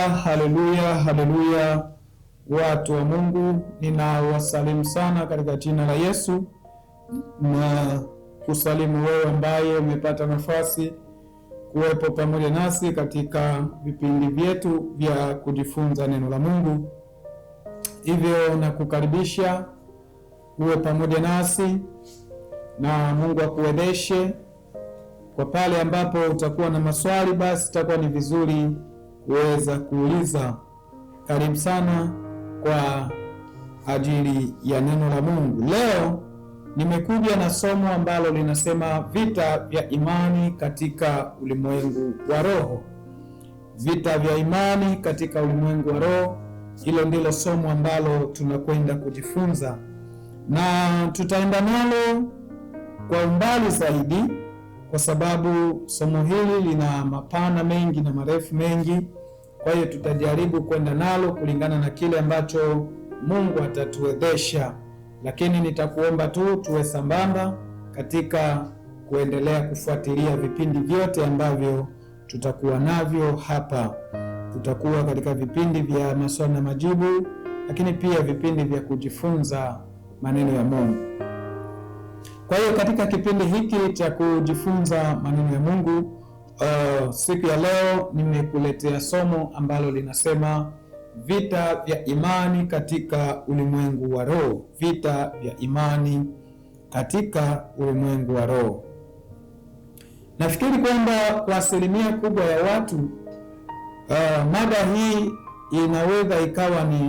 Haleluya, haleluya. Watu wa Mungu, ninawasalimu sana katika jina la Yesu, na kusalimu wewe ambaye umepata nafasi kuwepo pamoja nasi katika vipindi vyetu vya kujifunza neno la Mungu. Hivyo nakukaribisha uwe pamoja nasi, na Mungu akuwezeshe. Kwa pale ambapo utakuwa na maswali, basi itakuwa ni vizuri kuweza kuuliza. Karibu sana kwa ajili ya neno la Mungu. Leo nimekuja na somo ambalo linasema vita vya imani katika ulimwengu wa roho. Vita vya imani katika ulimwengu wa roho, hilo ndilo somo ambalo tunakwenda kujifunza, na tutaenda nalo kwa umbali zaidi, kwa sababu somo hili lina mapana mengi na marefu mengi. Kwa hiyo tutajaribu kwenda nalo kulingana na kile ambacho Mungu atatuwezesha, lakini nitakuomba tu tuwe sambamba katika kuendelea kufuatilia vipindi vyote ambavyo tutakuwa navyo hapa. Tutakuwa katika vipindi vya maswali na majibu, lakini pia vipindi vya kujifunza maneno ya Mungu. Kwa hiyo katika kipindi hiki cha kujifunza maneno ya Mungu, siku ya leo nimekuletea somo ambalo linasema vita vya imani katika ulimwengu wa roho. Vita vya imani katika ulimwengu wa roho. Nafikiri kwamba kwa asilimia kubwa ya watu mada hii inaweza ikawa ni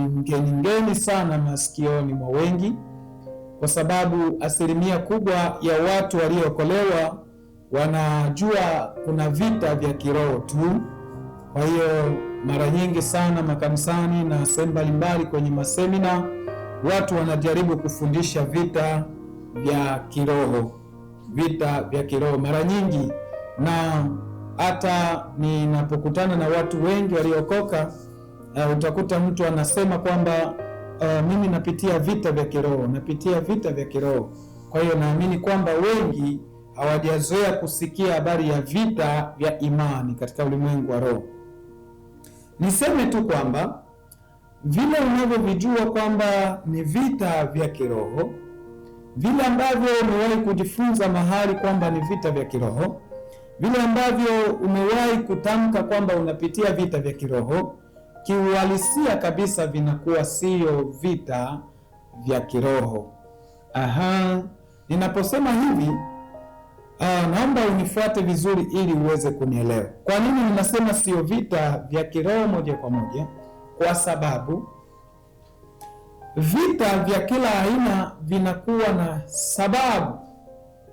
ngeni sana masikioni mwa wengi, kwa sababu asilimia kubwa ya watu waliookolewa wanajua kuna vita vya kiroho tu. Kwa hiyo mara nyingi sana makanisani na sehemu mbalimbali kwenye masemina, watu wanajaribu kufundisha vita vya kiroho, vita vya kiroho mara nyingi. Na hata ninapokutana na watu wengi waliokoka, utakuta mtu anasema kwamba mimi napitia vita vya kiroho, napitia vita vya kiroho. Kwa hiyo naamini kwamba wengi hawajazoea kusikia habari ya vita vya imani katika ulimwengu wa roho. Niseme tu kwamba vile unavyovijua kwamba ni vita vya kiroho, vile ambavyo umewahi kujifunza mahali kwamba ni vita vya kiroho, vile ambavyo umewahi kutamka kwamba unapitia vita vya kiroho, kiuhalisia kabisa vinakuwa sio vita vya kiroho. Ninaposema hivi, naomba unifuate vizuri ili uweze kunielewa. Kwa nini ninasema sio vita vya kiroho moja kwa moja? Kwa sababu vita vya kila aina vinakuwa na sababu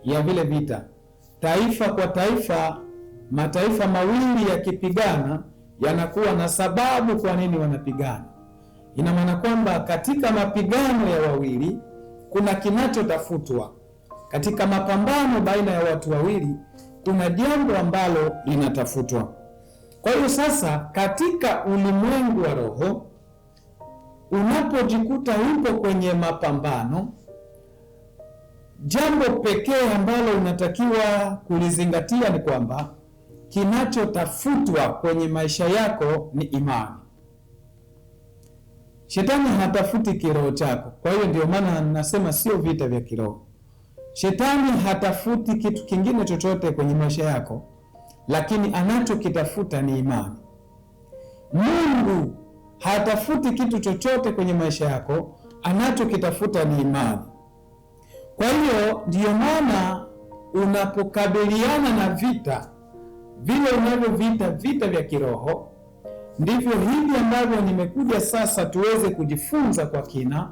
ya vile vita. Taifa kwa taifa, mataifa mawili yakipigana, yanakuwa na sababu kwa nini wanapigana. Ina maana kwamba katika mapigano ya wawili kuna kinachotafutwa. Katika mapambano baina ya watu wawili kuna jambo ambalo linatafutwa. Kwa hiyo sasa, katika ulimwengu wa roho, unapojikuta upo kwenye mapambano, jambo pekee ambalo unatakiwa kulizingatia ni kwamba kinachotafutwa kwenye maisha yako ni imani. Shetani hatafuti kiroho chako. Kwa hiyo ndio maana nasema sio vita vya kiroho. Shetani hatafuti kitu kingine chochote kwenye maisha yako, lakini anachokitafuta ni imani. Mungu hatafuti kitu chochote kwenye maisha yako, anachokitafuta ni imani. Kwa hiyo ndiyo maana unapokabiliana na vita, vile unavyoviita vita vya kiroho, ndivyo hivi ambavyo nimekuja sasa tuweze kujifunza kwa kina,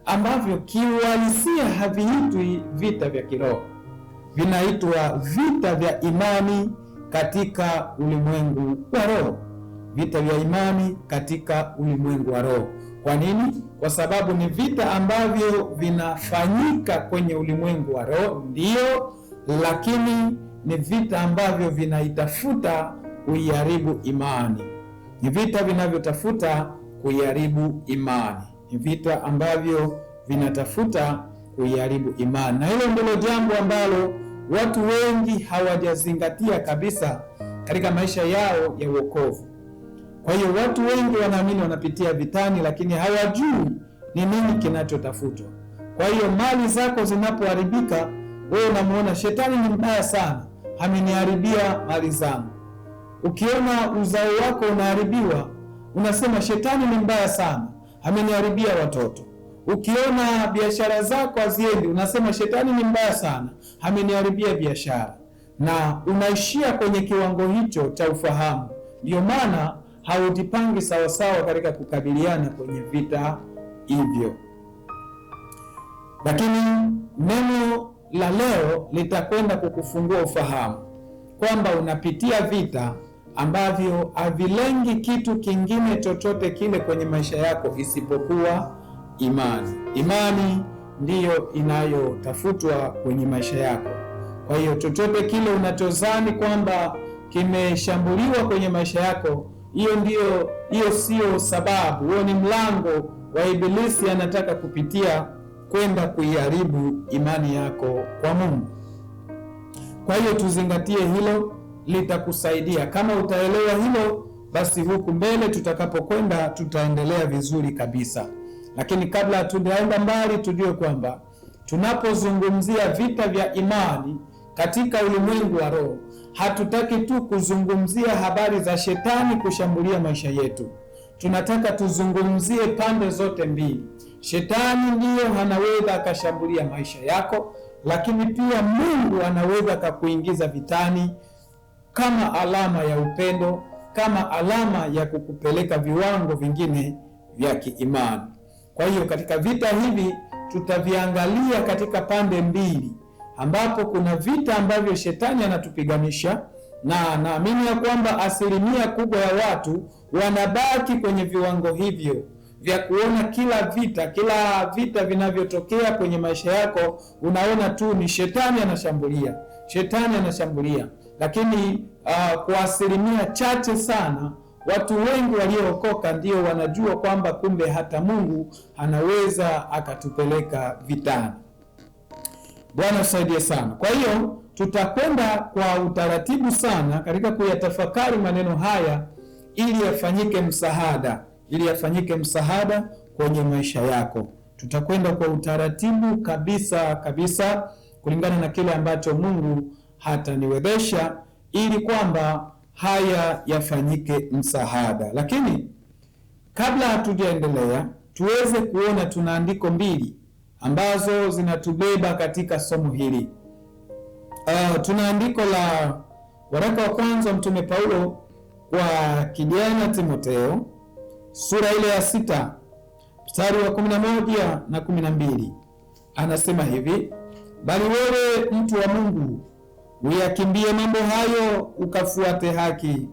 ambavyo kiuhalisia haviitwi vita vya kiroho, vinaitwa vita vya imani katika ulimwengu wa roho. Vita vya imani katika ulimwengu wa roho. Kwa nini? Kwa sababu ni vita ambavyo vinafanyika kwenye ulimwengu wa roho, ndio, lakini ni vita ambavyo vinaitafuta kuiharibu imani. Ni vita vinavyotafuta kuiharibu imani. Ni vita ambavyo vinatafuta kuiharibu imani. Na hilo ndilo jambo ambalo watu wengi hawajazingatia kabisa katika maisha yao ya wokovu. Kwa hiyo watu wengi wanaamini wanapitia vitani, lakini hawajui ni nini kinachotafutwa. Kwa hiyo mali zako zinapoharibika, wewe unamuona shetani ni mbaya sana, ameniharibia mali zangu. Ukiona uzao wako unaharibiwa, unasema shetani ni mbaya sana, ameniharibia watoto. Ukiona biashara zako haziendi, unasema shetani ni mbaya sana, ameniharibia biashara, na unaishia kwenye kiwango hicho cha ufahamu. Ndio maana haujipangi sawasawa katika kukabiliana kwenye vita hivyo. Lakini neno la leo litakwenda kukufungua ufahamu kwamba unapitia vita ambavyo havilengi kitu kingine chochote kile kwenye maisha yako isipokuwa imani. Imani ndiyo inayotafutwa kwenye maisha yako. Kwa hiyo chochote kile unachozani kwamba kimeshambuliwa kwenye maisha yako, hiyo sio sababu, huo ni mlango wa Ibilisi anataka kupitia kwenda kuiharibu imani yako kwa Mungu. Kwa hiyo tuzingatie hilo, litakusaidia. Kama utaelewa hilo, basi huku mbele tutakapokwenda tutaendelea vizuri kabisa. Lakini kabla hatujaenda mbali, tujue kwamba tunapozungumzia vita vya imani katika ulimwengu wa roho, hatutaki tu kuzungumzia habari za shetani kushambulia maisha yetu. Tunataka tuzungumzie pande zote mbili. Shetani ndiyo anaweza akashambulia maisha yako, lakini pia Mungu anaweza akakuingiza vitani kama alama ya upendo, kama alama ya kukupeleka viwango vingine vya kiimani. Kwa hiyo katika vita hivi tutaviangalia katika pande mbili, ambapo kuna vita ambavyo shetani anatupiganisha, na naamini ya kwamba asilimia kubwa ya watu wanabaki kwenye viwango hivyo vya kuona kila vita vinavyotokea kwenye maisha yako, unaona tu ni shetani anashambulia. Lakini kwa asilimia chache sana, watu wengi waliookoka ndio wanajua kwamba kumbe hata Mungu anaweza akatupeleka vitani. Bwana usaidie sana. Kwa hiyo tutakwenda kwa utaratibu sana katika kuyatafakari maneno haya ili yafanyike msaada kwenye maisha yako. Tutakwenda kwa utaratibu kabisa kulingana na kile ambacho Mungu hataniwezesha, ili kwamba haya yafanyike msaada. Lakini kabla hatujaendelea, tuweze kuona tuna andiko mbili ambazo zinatubeba katika somo hili. Tuna andiko la waraka wa kwanza Mtume Paulo kwa kijana Timotheo, sura ile ya 6 mstari wa 11 na 12. Anasema hivi: bali wewe mtu wa Mungu, uyakimbie mambo hayo, ukafuate haki,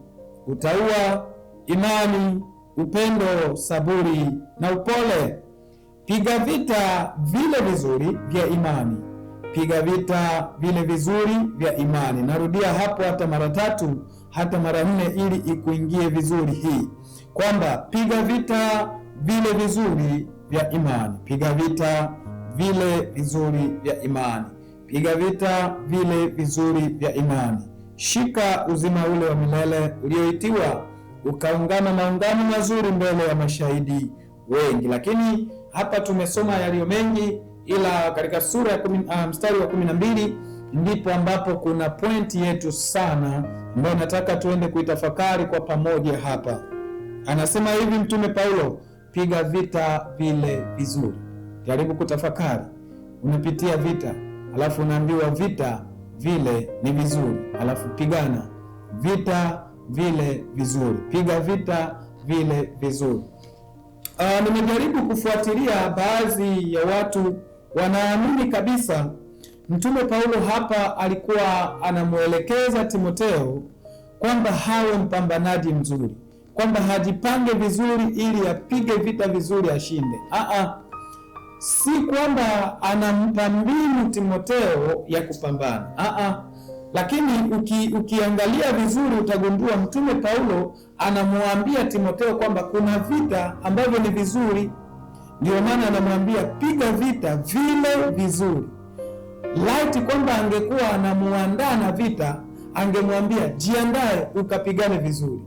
utaua, imani, upendo, saburi na upole. Piga vita vile vizuri vya imani. Narudia hapo hata mara 3 hata mara 4 ili ikuingie vizuri hii, kwamba piga vita vile vizuri vya imani. Piga vita vile vizuri vya imani. Piga vita vile vizuri vya imani. Shika uzima ule wa milele ulioitiwa, ukaungana maungano mazuri mbele ya mashahidi wengi. Lakini hapa tumesoma yaliyo mengi, ila katika sura ya mstari wa 12 ndipo ambapo kuna pointi yetu sana ambayo nataka tuende kuitafakari kwa pamoja hapa. Anasema hivi Mtume Paulo: piga vita vile vizuri. Jaribu kutafakari, unapitia vita, alafu unaambiwa vita vile ni vizuri, alafu pigana vita vile vizuri. Piga vita vile vizuri. Nimejaribu kufuatilia, baadhi ya watu wanaamini kabisa Mtume Paulo hapa alikuwa anamwelekeza Timotheo kwamba hawe mpambanaji mzuri, kwamba hajipange vizuri ili apige vita vizuri ashinde. Si kwamba anampa mbinu Timotheo ya kupambana. Lakini ukiangalia vizuri utagundua Mtume Paulo anamwambia Timotheo kwamba kuna vita ambavyo ni vizuri. Ndio maana anamwambia piga vita vile vizuri. Laiti kwamba angekuwa anamuandaa na vita, angemwambia jiandae ukapigane vizuri.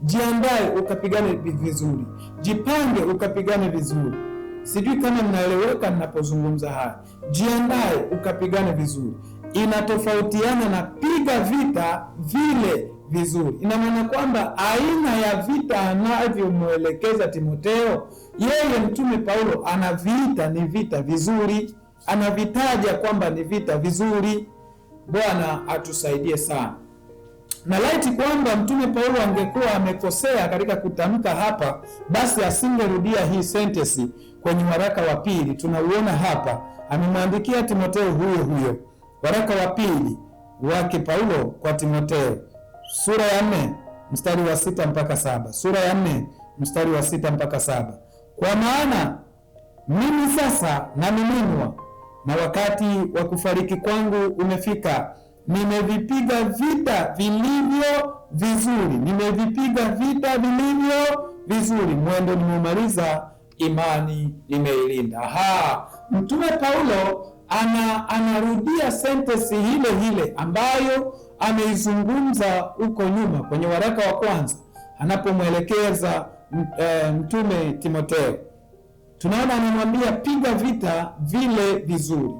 jiandae ukapigane vizuri, jipange ukapigane vizuri. Sijui kama mnaeleweka ninapozungumza haya. Jiandae ukapigane vizuri inatofautiana na piga vita vile vizuri. Ina maana kwamba aina ya vita anavyomwelekeza Timotheo, yeye Mtume Paulo anaviita ni vita vizuri, anavitaja kwamba ni vita vizuri. Bwana atusaidie sana. Na laiti kwamba Mtume Paulo angekuwa amekosea katika kutamka hapa, basi asingerudia hii sentensi kwenye waraka wa pili. Tunauona hapa, amemwandikia Timotheo huyo huyo, waraka wa pili wake Paulo kwa Timotheo, sura ya 4 mstari wa 6 mpaka 7. Sura ya 4 mstari wa 6 mpaka 7. Kwa maana mimi sasa namiminwa, na wakati wa kufariki kwangu umefika. Nimevipiga vita vilivyo vizuri, nimevipiga vita vilivyo vizuri, mwendo nimeumaliza, imani nimeilinda. Mtume Paulo anarudia sentensi ile ambayo ameizungumza huko nyuma kwenye waraka wa kwanza anapomwelekeza mtume Timotheo. Tunaona anamwambia piga vita vile vizuri,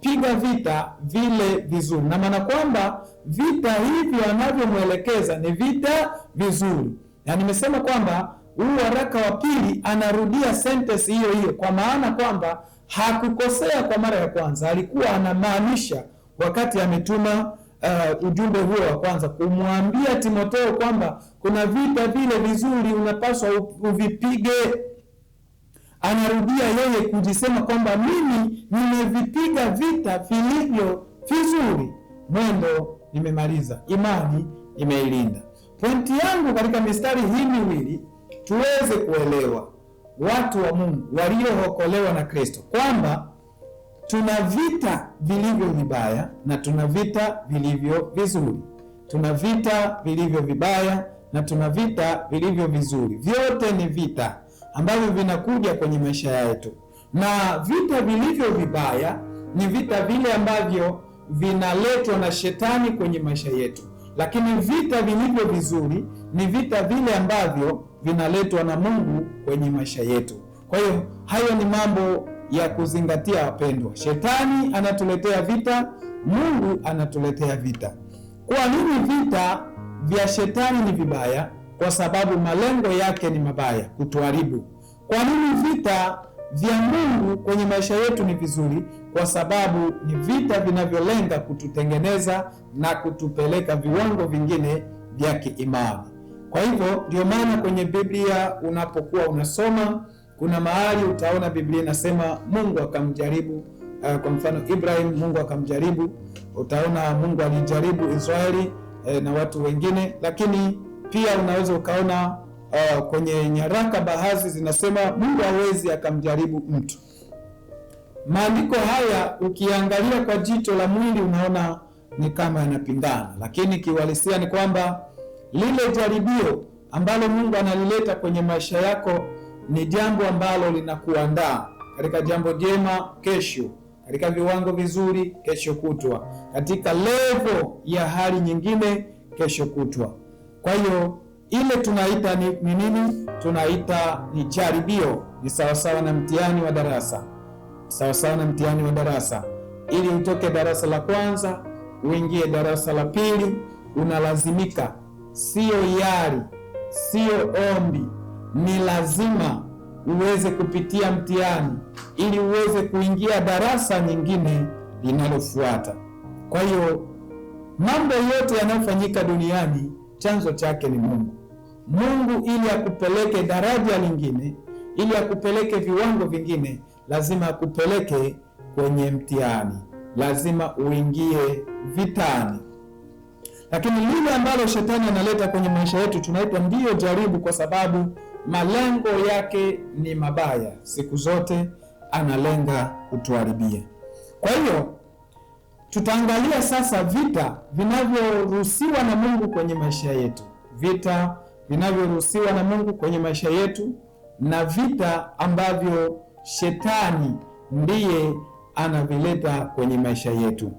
piga vita vile vizuri, na maana kwamba vita hivyo anavyomwelekeza ni vita vizuri. Na nimesema kwamba huu waraka wa pili anarudia sentence hiyo, kwa maana kwamba hakukosea kwa mara ya kwanza. Alikuwa anamaanisha wakati ametuma ujumbe huo wa kwanza kumwambia Timotheo kwamba kuna vita vile vizuri unapaswa uvipige. Anarudia yeye kujisema kwamba mimi nimevipiga vita vilivyo vizuri, mwendo nimemaliza, imani nimeilinda. Pointi yangu katika mistari hii miwili tuweze kuelewa watu wa Mungu waliookolewa na Kristo kwamba tuna vita vilivyo vibaya na tuna vita vilivyo vizuri. Tuna vita vilivyo vibaya na tuna vita vilivyo vizuri. Vyote ni vita ambavyo vinakuja kwenye maisha yetu, na vita vilivyo vibaya ni vita vile ambavyo vinaletwa na shetani kwenye maisha yetu, lakini vita vilivyo vizuri ni vita vile ambavyo vinaletwa na Mungu kwenye maisha yetu. Kwa hiyo hayo ni mambo ya kuzingatia, wapendwa. Shetani anatuletea vita, Mungu anatuletea vita. Kwa nini vita vya shetani ni vibaya? Kwa sababu malengo yake ni mabaya, kutuharibu. Kwa nini vita vya Mungu kwenye maisha yetu ni vizuri? Kwa sababu ni vita vinavyolenga kututengeneza na kutupeleka viwango vingine vya kiimani. Kwa hivyo ndio maana kwenye Biblia unapokuwa unasoma, kuna mahali utaona Biblia inasema Mungu akamjaribu. Kwa mfano Ibrahim, Mungu akamjaribu. Utaona Mungu alijaribu Israeli na watu wengine. Lakini pia unaweza ukaona kwenye nyaraka baadhi zinasema Mungu hawezi akamjaribu mtu. Maandiko haya ukiangalia kwa jicho la mwili unaona ni kama yanapingana, lakini kiuhalisia ni kwamba lile jaribio ambalo Mungu analileta kwenye maisha yako ni jambo ambalo linakuandaa katika jambo jema kesho, katika viwango vizuri kesho kutwa, katika level ya hali nyingine kesho kutwa. Kwa hiyo ile tunaita ni nini? Tunaita ni jaribio. Ni sawasawa na mtihani wa darasa, sawasawa na mtihani wa darasa. Ili utoke darasa la kwanza uingie darasa la pili, unalazimika, sio hiari, sio ombi, ni lazima uweze kupitia mtihani ili uweze kuingia darasa nyingine linalofuata. Kwa hiyo mambo yote yanayofanyika duniani chanzo chake ni Mungu. Mungu ili akupeleke daraja lingine, ili akupeleke viwango vingine, lazima akupeleke kwenye mtihani, lazima uingie vitani. Lakini lile ambalo shetani analeta kwenye maisha yetu tunaita ndiyo jaribu, kwa sababu malengo yake ni mabaya. Siku zote analenga kutuharibia. Kwa hiyo tutaangalia sasa vita vinavyoruhusiwa na Mungu kwenye maisha yetu, vita vinavyoruhusiwa na Mungu kwenye maisha yetu, na vita ambavyo shetani ndiye anavileta kwenye maisha yetu,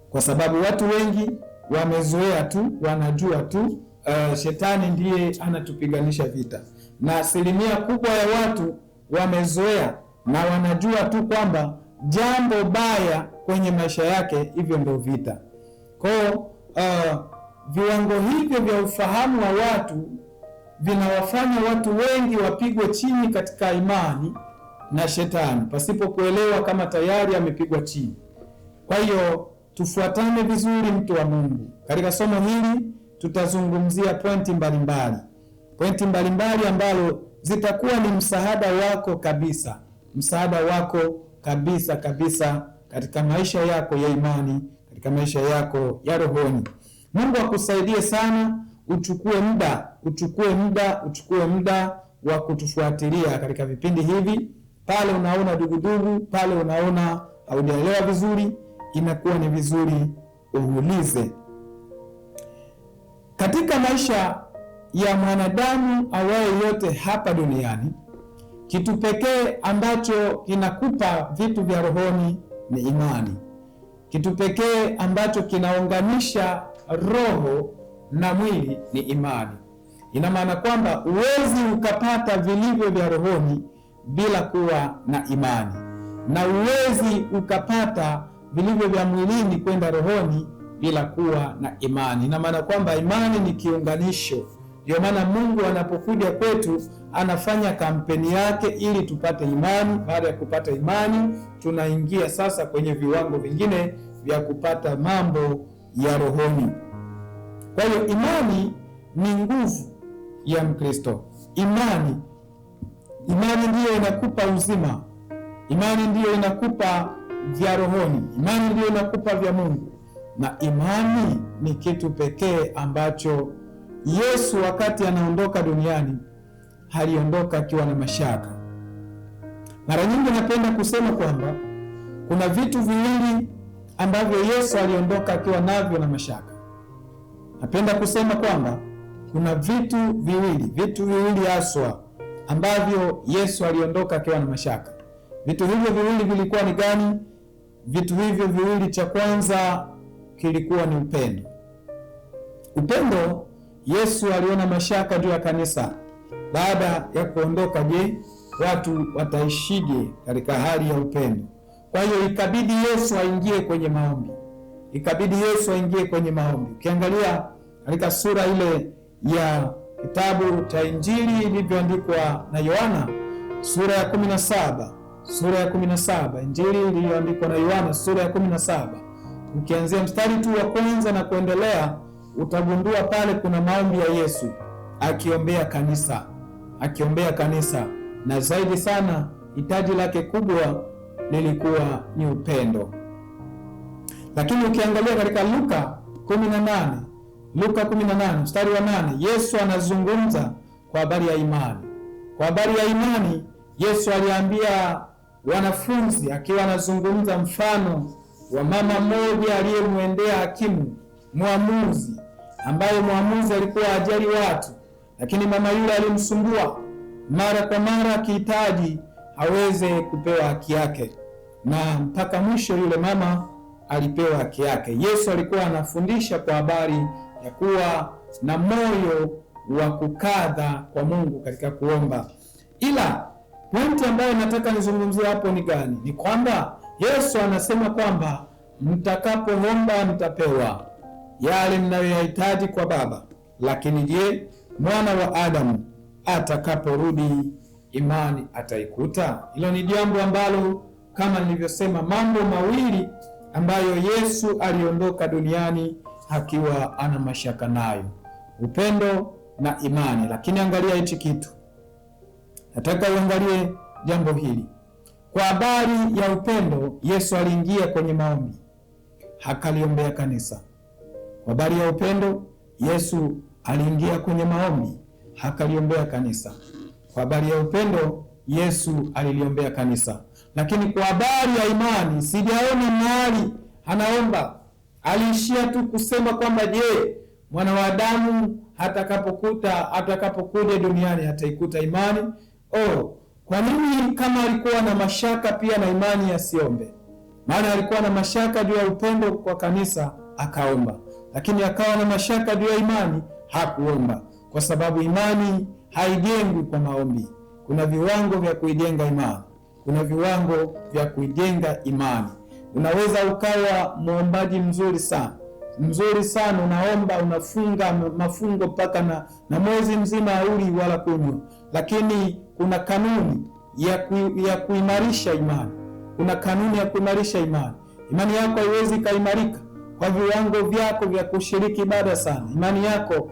kwa sababu watu wengi wamezoea tu, wanajua tu shetani ndiye anatupiganisha vita, na asilimia kubwa ya watu wamezoea na wanajua tu kwamba jambo baya kwenye maisha yake, hivyo ndio vita. Kwa hiyo viwango hivyo vya ufahamu wa watu vinawafanya watu wengi wapigwe chini katika imani na shetani pasipo kuelewa kama tayari amepigwa chini. Kwa hiyo tufuatane vizuri, mtu wa Mungu. Katika somo hili tutazungumzia pointi mbalimbali ambalo zitakuwa ni msaada wako kabisa, katika maisha yako ya imani, katika maisha yako ya rohoni. Mungu akusaidie sana. Uchukue muda wa kutufuatilia katika vipindi hivi. Pale unaona dugudugu, pale unaona haujaelewa vizuri, inakuwa ni vizuri uulize. Katika maisha ya mwanadamu awaye yote hapa duniani, kitu pekee ambacho kinakupa vitu vya rohoni ni imani. Kitu pekee ambacho kinaunganisha roho na mwili ni imani. Ina maana kwamba huwezi ukapata vilivyo vya rohoni bila kuwa na imani, na huwezi ukapata vilivyo vya mwilini kwenda rohoni bila kuwa na imani. Ina maana kwamba imani ni kiunganisho. Ndio maana Mungu anapokuja kwetu anafanya kampeni yake ili tupate imani. Baada ya kupata imani, tunaingia sasa kwenye viwango vingine vya kupata mambo ya rohoni. Kwa hiyo imani ni nguvu ya Mkristo. Imani ndiyo inakupa uzima. Imani ndiyo inakupa vya rohoni. Imani ndiyo inakupa vya Mungu. Na imani ni kitu pekee ambacho Yesu wakati anaondoka duniani aliondoka akiwa na mashaka. Mara nyingi napenda kusema kwamba kuna vitu viwili ambavyo Yesu aliondoka akiwa navyo na mashaka. Napenda kusema kwamba kuna vitu viwili haswa ambavyo Yesu aliondoka akiwa na mashaka. Vitu hivyo viwili vilikuwa ni gani? Vitu hivyo viwili, cha kwanza kilikuwa ni upendo. Upendo, Yesu aliona mashaka juu ya kanisa. Baada ya kuondoka, je, watu wataishije katika hali ya upendo? Kwa hiyo ikabidi Yesu aingie kwenye maombi. Ukiangalia katika sura ile ya kitabu cha Injili ilivyoandikwa na Yohana, sura ya 17, Injili iliyoandikwa na Yohana sura ya 17, ukianzia mstari tu wa kwanza na kuendelea, utagundua pale kuna maombi ya Yesu akiombea kanisa, na zaidi sana hitaji lake kubwa lilikuwa ni upendo. Lakini ukiangalia katika Luka 18 mstari wa 8, Yesu anazungumza kwa habari ya imani. Kwa habari ya imani, Yesu aliambia wanafunzi, akiwa anazungumza mfano wa mama mmoja aliyemwendea hakimu mwamuzi, ambaye mwamuzi alikuwa ajali watu, lakini mama yule alimsumbua mara kwa mara akihitaji aweze kupewa haki yake, na mpaka mwisho yule mama alipewa haki yake. Yesu alikuwa anafundisha kwa habari ya kuwa na moyo wa kukadha kwa Mungu katika kuomba. Ila pointi ambayo nataka nizungumzie hapo ni gani? Ni kwamba Yesu anasema kwamba mtakapoomba mtapewa yale mnayoyahitaji kwa Baba, lakini je, mwana wa Adamu atakaporudi imani ataikuta? Hilo ni jambo ambalo, kama nilivyosema, mambo mawili ambayo Yesu aliondoka duniani akiwa ana mashaka nayo, upendo na imani. Lakini angalia hichi kitu, nataka uangalie jambo hili. Kwa habari ya upendo, Yesu aliingia kwenye maombi akaliombea kanisa. Kwa habari ya upendo, Yesu aliingia kwenye maombi akaliombea kanisa. Kwa habari ya upendo, Yesu aliliombea kanisa. Lakini kwa habari ya imani, sijaona mahali anaomba. Aliishia tu kusema kwamba je, mwana wa Adamu atakapokuja duniani ataikuta imani? Kwa nini kama alikuwa na mashaka pia na imani asiombe? Maana alikuwa na mashaka juu ya upendo kwa kanisa akaomba, lakini akawa na mashaka juu ya imani hakuomba, kwa sababu imani haijengwi kwa maombi. Kuna viwango vya kuijenga imani, kuna viwango vya kuijenga imani. Unaweza ukawa muombaji mzuri sana, unaomba, unafunga mafungo mpaka na mwezi mzima hauli wala kunywa, lakini kuna kanuni ya kuimarisha imani. Kuna kanuni ya kuimarisha imani. Imani yako haiwezi kaimarika kwa viwango vyako vya kushiriki ibada sana. Imani yako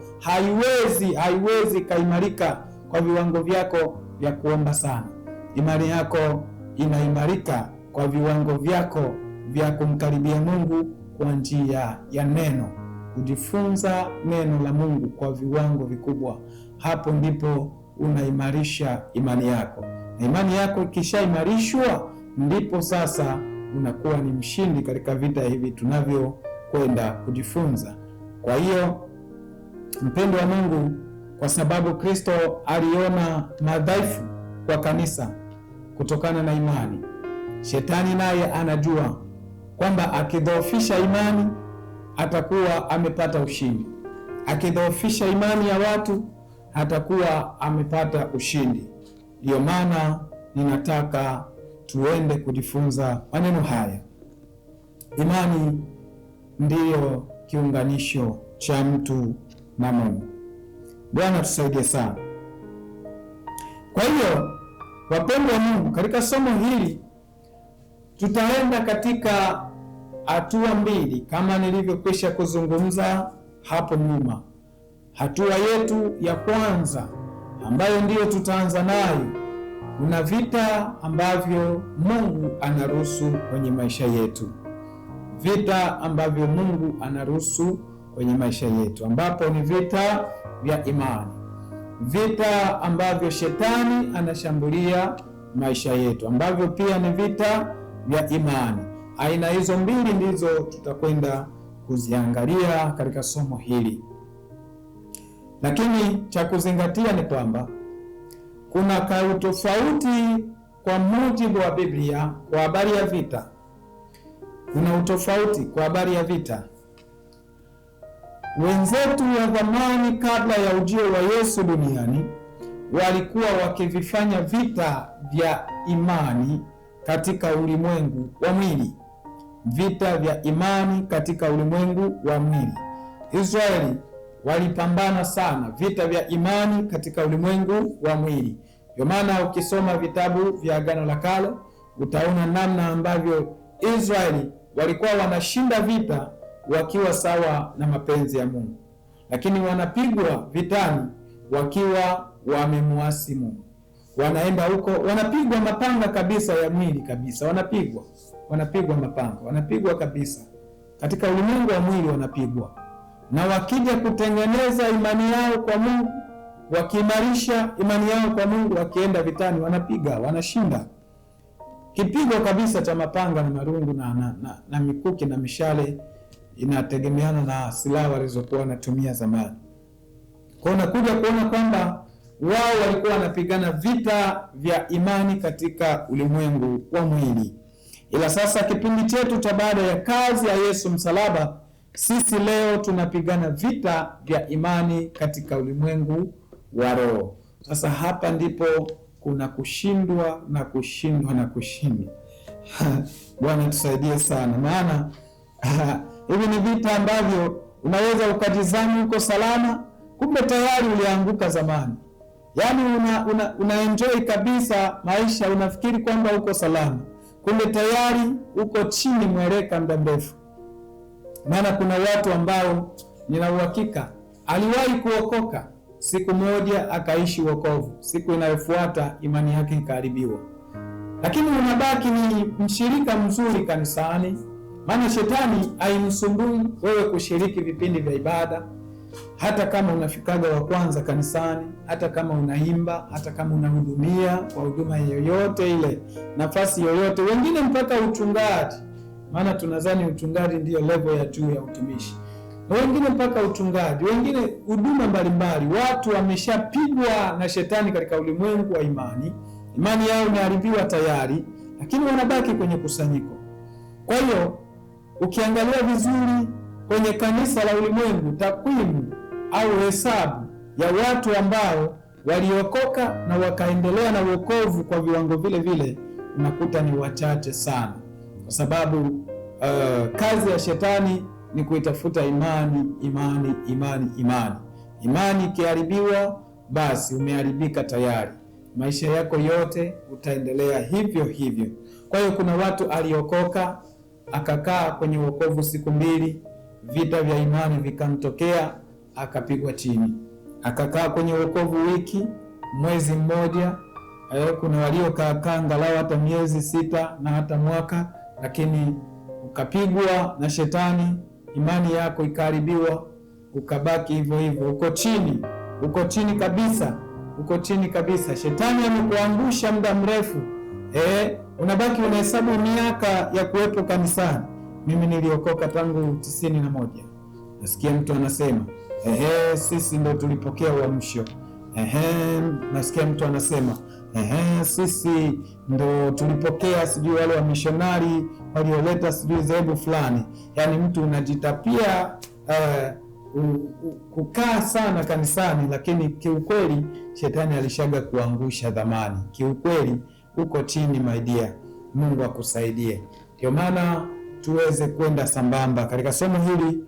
haiwezi kaimarika kwa viwango vyako vya kuomba sana. Imani yako inaimarika kwa viwango vyako vya kumkaribia Mungu kwa njia ya neno, kujifunza neno la Mungu kwa viwango vikubwa. Hapo ndipo unaimarisha imani yako, na imani yako ikishaimarishwa, ndipo sasa unakuwa ni mshindi katika vita hivi tunavyokwenda kujifunza. Kwa hiyo mpendo wa Mungu, kwa sababu Kristo aliona madhaifu kwa kanisa kutokana na imani, Shetani naye anajua kwamba akidhoofisha imani atakuwa amepata ushindi. Akidhoofisha imani ya watu atakuwa amepata ushindi. Ndiyo maana ninataka tuende kujifunza maneno haya. Imani ndiyo kiunganisho cha mtu na Mungu. Bwana tusaidie sana. Kwa hiyo wapendwa wa Mungu, katika somo hili tutaenda katika hatua mbili kama nilivyokwisha kuzungumza hapo nyuma. Hatua yetu ya kwanza ambayo ndiyo tutaanza nayo, kuna vita ambavyo Mungu anaruhusu kwenye maisha yetu. Vita ambavyo Mungu anaruhusu kwenye maisha yetu, ambapo ni vita vya imani. Vita ambavyo Shetani anashambulia maisha yetu, ambavyo pia ni vita vya imani. Aina hizo mbili ndizo tutakwenda kuziangalia katika somo hili. Lakini cha kuzingatia ni kwamba kuna kautofauti kwa mujibu wa Biblia kwa habari ya vita. Kuna utofauti kwa habari ya vita. Wenzetu wa zamani kabla ya ujio wa Yesu duniani walikuwa wakivifanya vita vya imani katika ulimwengu wa mwili. Vita vya imani katika ulimwengu wa mwili. Israeli walipambana sana vita vya imani katika ulimwengu wa mwili. Ndio maana ukisoma vitabu vya Agano la Kale utaona namna ambavyo Israeli walikuwa wanashinda vita wakiwa sawa na mapenzi ya Mungu, lakini wanapigwa vitani wakiwa wamemuasi Mungu. Wanaenda huko wanapigwa mapanga kabisa ya mwili kabisa, wanapigwa mapanga, wanapigwa kabisa katika ulimwengu wa mwili, wanapigwa. Na wakija kutengeneza imani yao kwa Mungu, wakiimarisha imani yao kwa Mungu, wakienda vitani wanapiga, wanashinda. Kipigo kabisa cha mapanga na marungu na mikuki na mishale, inategemeana na silaha walizokuwa wanatumia zamani. Kwa unakuja kuona kwamba wao walikuwa wanapigana vita vya imani katika ulimwengu wa mwili. Ila sasa kipindi chetu cha baada ya kazi ya Yesu msalaba, sisi leo tunapigana vita vya imani katika ulimwengu wa roho. Sasa hapa ndipo kuna kushindwa na kushindwa na kushindwa. Bwana tusaidie sana, maana hivi ni vita ambavyo unaweza ukatizama uko salama, kumbe tayari ulianguka zamani. Yaani una enjoy kabisa maisha, unafikiri kwamba uko salama, kumbe tayari uko chini mweleka muda mrefu. Maana kuna watu ambao nina uhakika aliwahi kuokoka, siku moja akaishi wokovu, siku inayofuata imani yake ikaharibiwa. Lakini unabaki ni mshirika mzuri kanisani, maana Shetani haimsumbui wewe kushiriki vipindi vya ibada, hata kama unafikaga wa kwanza kanisani, hata kama unaimba, hata kama unahudumia kwa huduma yoyote ile, nafasi yoyote, wengine mpaka uchungaji, maana tunadhani uchungaji ndiyo level ya juu ya utumishi, na wengine mpaka uchungaji, wengine huduma mbalimbali. Watu wameshapigwa na Shetani katika ulimwengu wa imani, imani yao imeharibiwa tayari, lakini wanabaki kwenye kusanyiko. Kwa hiyo ukiangalia vizuri kwenye kanisa la ulimwengu, takwimu au hesabu ya watu ambao waliokoka na wakaendelea na wokovu kwa viwango vile vile, unakuta ni wachache sana, kwa sababu kazi ya shetani ni kuitafuta imani. Imani ikiharibiwa, basi umeharibika tayari, maisha yako yote utaendelea hivyo hivyo. Kwa hiyo kuna watu aliokoka akakaa kwenye wokovu siku mbili, vita vya imani vikamtokea, akapigwa chini. Akakaa kwenye wokovu wiki, mwezi mmoja, kuna waliokaa angalau hata miezi 6 na hata mwaka, lakini ukapigwa na shetani, imani yako ikaharibiwa, ukabaki hivyo hivyo, uko chini kabisa. Shetani amekuangusha muda mrefu, unabaki unahesabu miaka ya kuwepo kanisani. Mimi niliokoka tangu 91. Nasikia mtu anasema sisi ndo tulipokea uamsho. Nasikia mtu anasema sisi ndo tulipokea sijui wale wa mishonari walioleta sijui dhehebu fulani. Yaani mtu unajitapia kukaa sana kanisani, lakini kiukweli shetani alishaga kuangusha dhamani. Kiukweli uko chini, my dear. Mungu akusaidie. Ndio maana tuweze kwenda sambamba katika somo hili,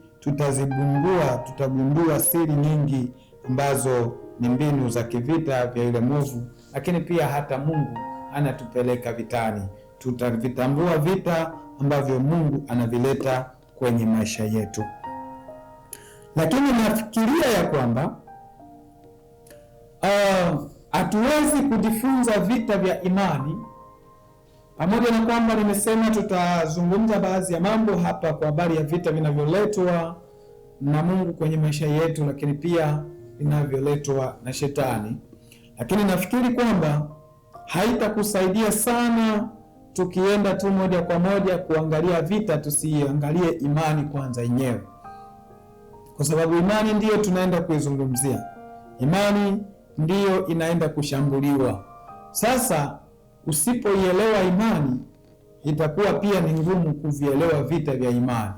tutagundua siri nyingi ambazo ni mbinu za kivita vya yule mwovu, lakini pia hata Mungu anatupeleka vitani. Tutavitambua vita ambavyo Mungu anavileta kwenye maisha yetu. Lakini nafikiria ya kwamba hatuwezi kujifunza vita vya imani, pamoja na kwamba nimesema tutazungumza baadhi ya mambo hapa kwa habari ya vita vinavyoletwa na Mungu kwenye maisha yetu, lakini pia vinavyoletwa na shetani. Lakini nafikiri kwamba haitakusaidia sana tukienda tu moja kwa moja kuangalia vita, tusiangalie imani kwanza yenyewe, kwa sababu imani ndiyo tunaenda kuizungumzia. Imani ndiyo inaenda kushambuliwa. Sasa usipoielewa imani, itakuwa pia ni ngumu kuvielewa vita vya imani,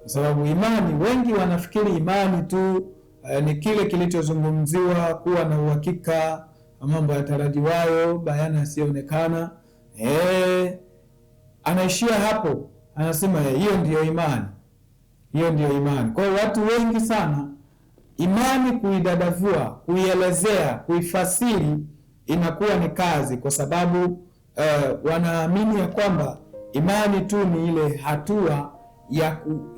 kwa sababu imani, wengi wanafikiri imani tu ni kile kilichozungumziwa, kuwa na uhakika wa mambo yatarajiwayo, bayana yasiyoonekana. Anaishia hapo, anasema hiyo ndiyo imani. Kwa hiyo watu wengi sana, imani kuidadavua, kuielezea, kuifasiri inakuwa ni kazi, kwa sababu wanaamini ya kwamba imani tu ni ile hatua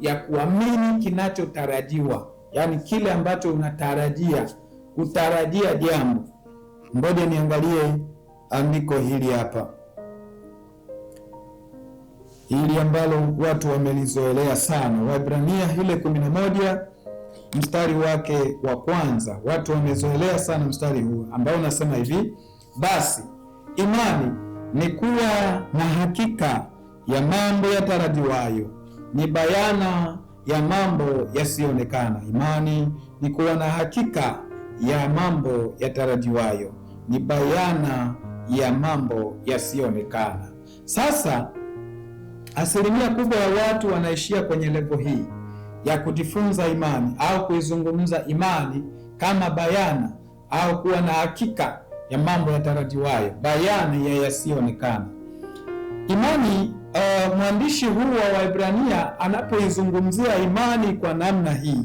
ya kuamini kinachotarajiwa, yaani kile ambacho utarajia jambo. Ngoja niangalie andiko hili hapa, hili ambalo watu wamelizoelea sana, Waebrania ile 11 mstari wake wa kwanza. Watu wamezoelea sana mstari huu ambao unasema hivi: basi imani ni kuwa na hakika ya mambo yatarajiwayo, ni bayana ya mambo yasiyoonekana. Imani ni kuwa na hakika ya mambo yatarajiwayo, ni bayana ya mambo yasiyoonekana. Sasa asilimia kubwa ya watu wanaishia kwenye levo hii ya kujifunza imani au kuizungumza imani kama bayana au kuwa na hakika ya mambo yatarajiwayo, bayana ya yasiyoonekana. Imani, mwandishi huu wa Waebrania anapoizungumzia imani kwa namna hii,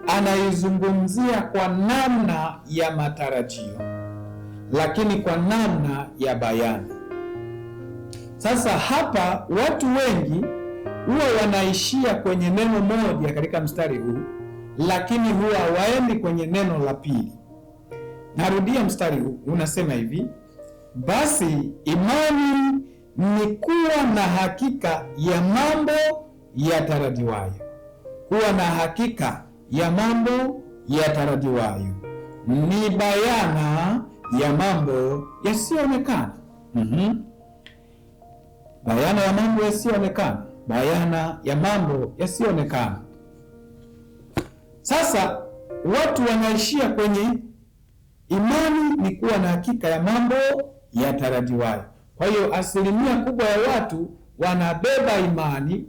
anaizungumzia kwa namna ya matarajio, lakini kwa namna ya bayana. Sasa hapa watu wengi huwa wanaishia kwenye neno moja katika mstari huu, lakini huwa hawaendi kwenye neno la pili. Narudia, mstari huu unasema hivi: basi imani ni kuwa na hakika ya mambo yatarajiwayo. Kuwa na hakika ya mambo yatarajiwayo ni bayana ya mambo yasiyoonekana. Bayana ya mambo yasiyoonekana, bayana ya mambo yasiyoonekana. Sasa watu wanaishia kwenye imani ni kuwa na hakika ya mambo yatarajiwayo. Kwa hiyo asilimia kubwa ya watu wanabeba imani